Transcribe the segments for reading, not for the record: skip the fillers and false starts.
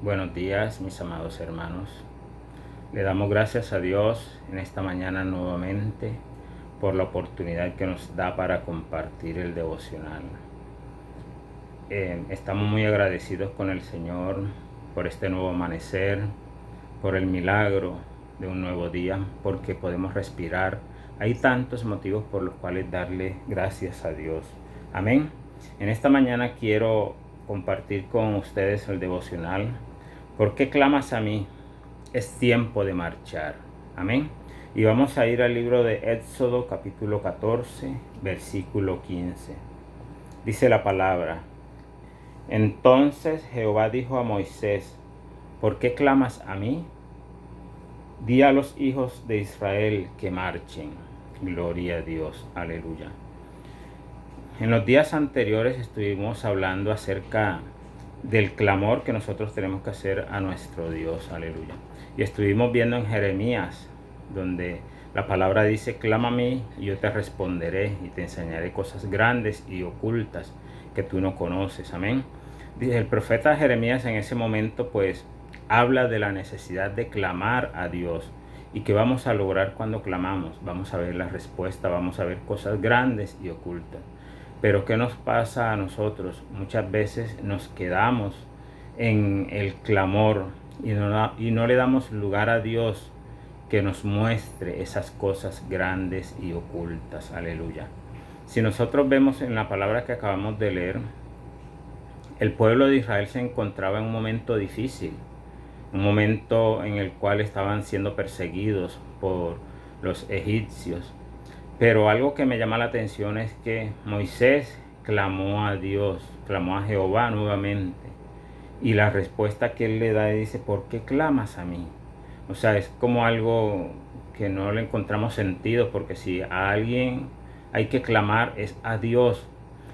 Buenos días, mis amados hermanos. Le damos gracias a Dios en esta mañana nuevamente por la oportunidad que nos da para compartir el devocional. Estamos muy agradecidos con el Señor por este nuevo amanecer, por el milagro de un nuevo día, porque podemos respirar. Hay tantos motivos por los cuales darle gracias a Dios. Amén. En esta mañana quiero compartir con ustedes el devocional. ¿Por qué clamas a mí? Es tiempo de marchar. Amén. Y vamos a ir al libro de Éxodo capítulo 14, versículo 15. Dice la palabra: Entonces Jehová dijo a Moisés: ¿por qué clamas a mí? Di a los hijos de Israel que marchen. Gloria a Dios. Aleluya. En los días anteriores estuvimos hablando acerca del clamor que nosotros tenemos que hacer a nuestro Dios. Aleluya. Y estuvimos viendo en Jeremías, donde la palabra dice: clama a mí y yo te responderé y te enseñaré cosas grandes y ocultas que tú no conoces. Amén. El profeta Jeremías en ese momento pues habla de la necesidad de clamar a Dios. ¿Y qué vamos a lograr cuando clamamos? Vamos a ver la respuesta, vamos a ver cosas grandes y ocultas. Pero ¿qué nos pasa a nosotros? Muchas veces nos quedamos en el clamor y no le damos lugar a Dios que nos muestre esas cosas grandes y ocultas. Aleluya. Si nosotros vemos en la palabra que acabamos de leer, el pueblo de Israel se encontraba en un momento difícil, un momento en el cual estaban siendo perseguidos por los egipcios. Pero algo que me llama la atención es que Moisés clamó a Dios, clamó a Jehová nuevamente. Y la respuesta que él le da dice: ¿por qué clamas a mí? O sea, es como algo que no le encontramos sentido, porque si a alguien hay que clamar es a Dios.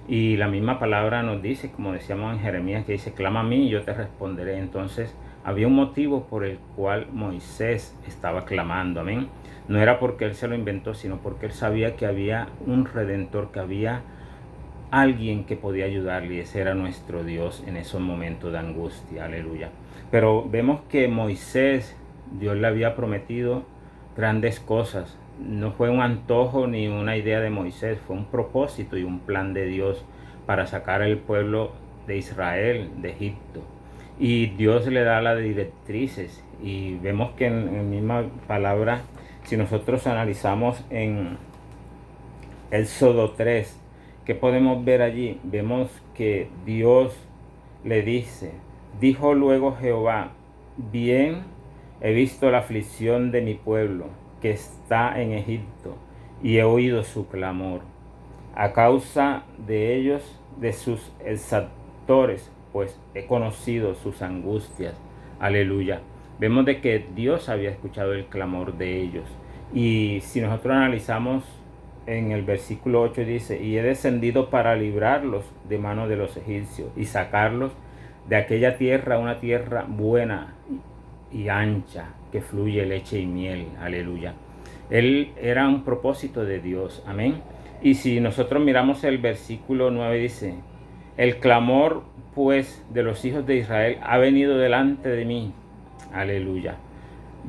Y la misma palabra nos dice, como decíamos en Jeremías, que dice: clama a mí y yo te responderé. Entonces había un motivo por el cual Moisés estaba clamando. Amén. No era porque él se lo inventó, sino porque él sabía que había un redentor, que había alguien que podía ayudarle, y ese era nuestro Dios en esos momentos de angustia. Aleluya. Pero vemos que Moisés, Dios le había prometido grandes cosas. No fue un antojo ni una idea de Moisés, fue un propósito y un plan de Dios para sacar al pueblo de Israel de Egipto. Y Dios le da las directrices, y vemos que en la misma palabra, si nosotros analizamos en Éxodo 3, ¿qué podemos ver allí? Vemos que Dios le dice: dijo luego Jehová: bien he visto la aflicción de mi pueblo que está en Egipto, y he oído su clamor a causa de ellos, de sus exactores, pues he conocido sus angustias. Aleluya. Vemos de que Dios había escuchado el clamor de ellos. Y si nosotros analizamos en el versículo 8, dice: y he descendido para librarlos de mano de los egipcios y sacarlos de aquella tierra, una tierra buena y ancha, que fluye leche y miel. Aleluya. Él era un propósito de Dios. Amén. Y si nosotros miramos el versículo 9, dice: el clamor pues de los hijos de Israel ha venido delante de mí. Aleluya.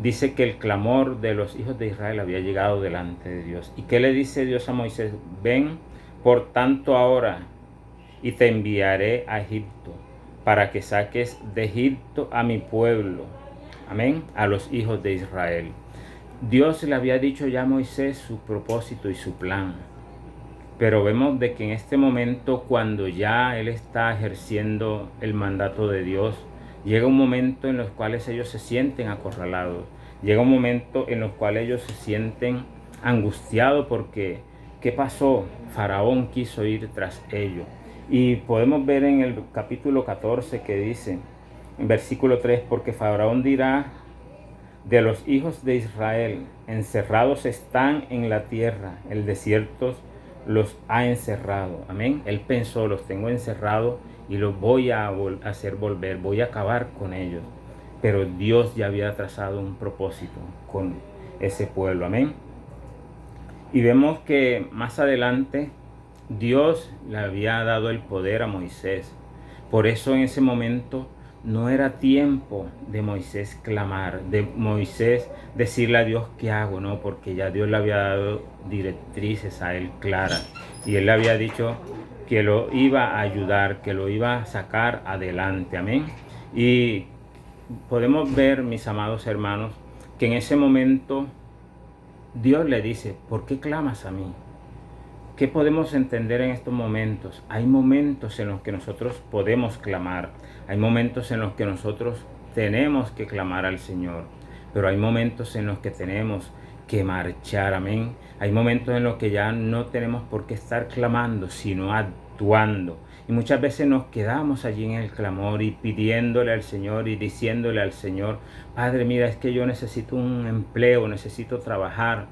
Dice que el clamor de los hijos de Israel había llegado delante de Dios. ¿Y qué le dice Dios a Moisés? Ven por tanto ahora y te enviaré a Egipto, para que saques de Egipto a mi pueblo. Amén. A los hijos de Israel. Dios le había dicho ya a Moisés su propósito y su plan. Pero vemos de que en este momento, cuando ya él está ejerciendo el mandato de Dios, llega un momento en los cuales ellos se sienten acorralados. Llega un momento en los cuales ellos se sienten angustiados porque ¿qué pasó? Faraón quiso ir tras ellos. Y podemos ver en el capítulo 14 que dice, en versículo 3, porque Faraón dirá de los hijos de Israel: encerrados están en la tierra, el desierto los ha encerrado. Amén. Él pensó: los tengo encerrados y los voy a hacer volver, voy a acabar con ellos. Pero Dios ya había trazado un propósito con ese pueblo. Amén. Y vemos que más adelante Dios le había dado el poder a Moisés. Por eso en ese momento no era tiempo de Moisés clamar, de Moisés decirle a Dios qué hago, no, porque ya Dios le había dado directrices a él claras y él le había dicho que lo iba a ayudar, que lo iba a sacar adelante, amén. Y podemos ver, mis amados hermanos, que en ese momento Dios le dice, ¿por qué clamas a mí? ¿Qué podemos entender en estos momentos? Hay momentos en los que nosotros podemos clamar, hay momentos en los que nosotros tenemos que clamar al Señor, pero hay momentos en los que tenemos que marchar, amén. Hay momentos en los que ya no tenemos por qué estar clamando, sino actuando. Y muchas veces nos quedamos allí en el clamor y pidiéndole al Señor y diciéndole al Señor, Padre, mira, es que yo necesito un empleo, necesito trabajar.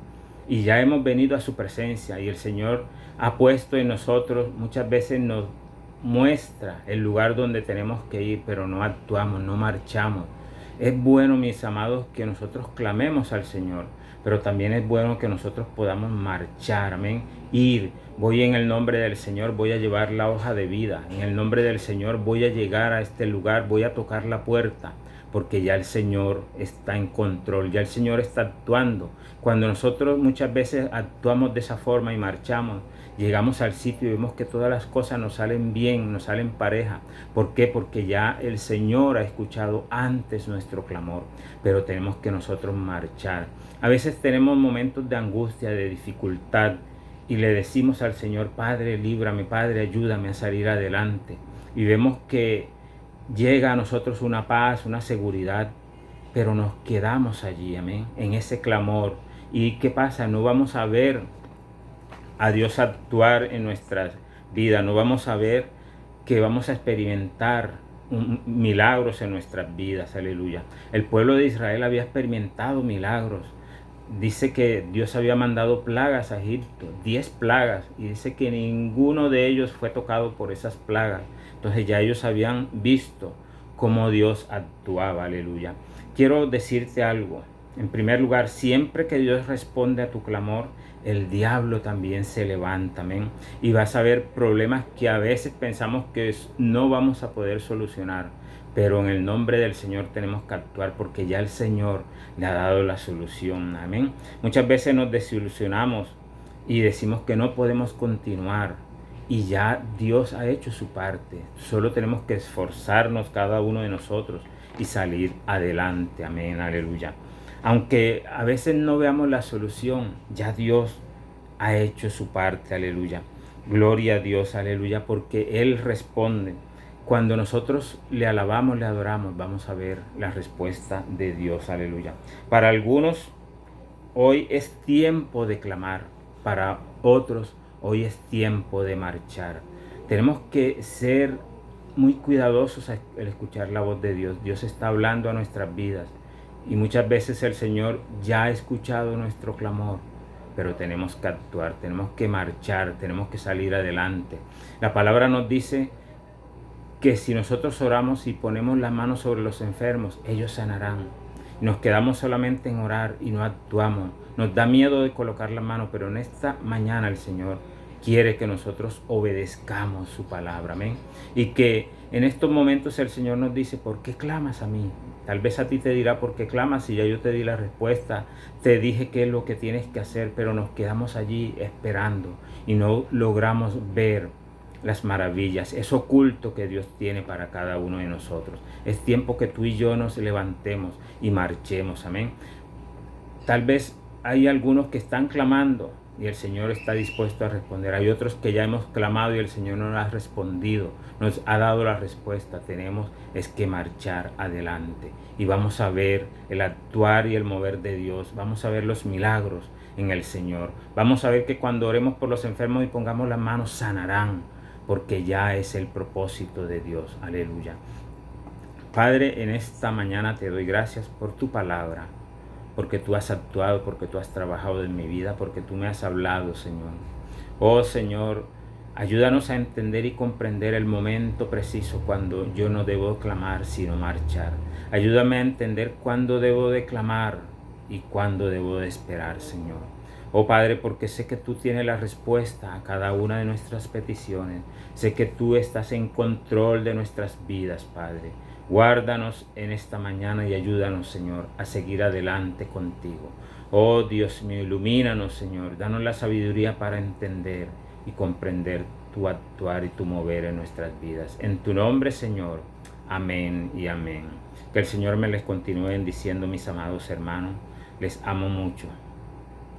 Y ya hemos venido a su presencia y el Señor ha puesto en nosotros, muchas veces nos muestra el lugar donde tenemos que ir, pero no actuamos, no marchamos. Es bueno, mis amados, que nosotros clamemos al Señor, pero también es bueno que nosotros podamos marchar, amén. Ir, voy en el nombre del Señor, voy a llevar la hoja de vida. En el nombre del Señor voy a llegar a este lugar, voy a tocar la puerta, porque ya el Señor está en control, ya el Señor está actuando. Cuando nosotros muchas veces actuamos de esa forma y marchamos, llegamos al sitio y vemos que todas las cosas nos salen bien, nos salen pareja. ¿Por qué? Porque ya el Señor ha escuchado antes nuestro clamor, pero tenemos que nosotros marchar. A veces tenemos momentos de angustia, de dificultad, y le decimos al Señor, Padre, líbrame, Padre, ayúdame a salir adelante. Y vemos que llega a nosotros una paz, una seguridad, pero nos quedamos allí, amén, en ese clamor. ¿Y qué pasa? No vamos a ver a Dios actuar en nuestras vidas, no vamos a ver que vamos a experimentar milagros en nuestras vidas, aleluya. El pueblo de Israel había experimentado milagros. Dice que Dios había mandado plagas a Egipto, 10 plagas, y dice que ninguno de ellos fue tocado por esas plagas. Entonces ya ellos habían visto cómo Dios actuaba, aleluya. Quiero decirte algo. En primer lugar, siempre que Dios responde a tu clamor, el diablo también se levanta, amén. Y vas a ver problemas que a veces pensamos que no vamos a poder solucionar. Pero en el nombre del Señor tenemos que actuar porque ya el Señor le ha dado la solución, amén. Muchas veces nos desilusionamos y decimos que no podemos continuar. Y ya Dios ha hecho su parte. Solo tenemos que esforzarnos cada uno de nosotros y salir adelante, amén, aleluya. Aunque a veces no veamos la solución, ya Dios ha hecho su parte, aleluya. Gloria a Dios, aleluya, porque Él responde. Cuando nosotros le alabamos, le adoramos, vamos a ver la respuesta de Dios, aleluya. Para algunos, hoy es tiempo de clamar. Para otros, hoy es tiempo de marchar. Tenemos que ser muy cuidadosos al escuchar la voz de Dios. Dios está hablando a nuestras vidas. Y muchas veces el Señor ya ha escuchado nuestro clamor, pero tenemos que actuar, tenemos que marchar, tenemos que salir adelante. La palabra nos dice que si nosotros oramos y ponemos las manos sobre los enfermos, ellos sanarán. Nos quedamos solamente en orar y no actuamos. Nos da miedo de colocar la mano, pero en esta mañana el Señor quiere que nosotros obedezcamos su palabra, amén. Y que en estos momentos el Señor nos dice, ¿por qué clamas a mí? Tal vez a ti te dirá, ¿por qué clamas? Si ya yo te di la respuesta, te dije qué es lo que tienes que hacer, pero nos quedamos allí esperando y no logramos ver las maravillas, es oculto que Dios tiene para cada uno de nosotros. Es tiempo que tú y yo nos levantemos y marchemos, amén. Tal vez hay algunos que están clamando y el Señor está dispuesto a responder. Hay otros que ya hemos clamado y el Señor no nos ha respondido, nos ha dado la respuesta. Tenemos es que marchar adelante y vamos a ver el actuar y el mover de Dios. Vamos a ver los milagros en el Señor. Vamos a ver que cuando oremos por los enfermos y pongamos las manos, sanarán, porque ya es el propósito de Dios. Aleluya. Padre, en esta mañana te doy gracias por tu palabra, porque tú has actuado, porque tú has trabajado en mi vida, porque tú me has hablado, Señor. Oh Señor, ayúdanos a entender y comprender el momento preciso cuando yo no debo clamar, sino marchar. Ayúdame a entender cuándo debo de clamar y cuándo debo de esperar, Señor. Oh Padre, porque sé que tú tienes la respuesta a cada una de nuestras peticiones. Sé que tú estás en control de nuestras vidas, Padre. Guárdanos en esta mañana y ayúdanos, Señor, a seguir adelante contigo. Oh Dios mío, ilumínanos, Señor. Danos la sabiduría para entender y comprender tu actuar y tu mover en nuestras vidas. En tu nombre, Señor. Amén y amén. Que el Señor me les continúe bendiciendo, mis amados hermanos. Les amo mucho.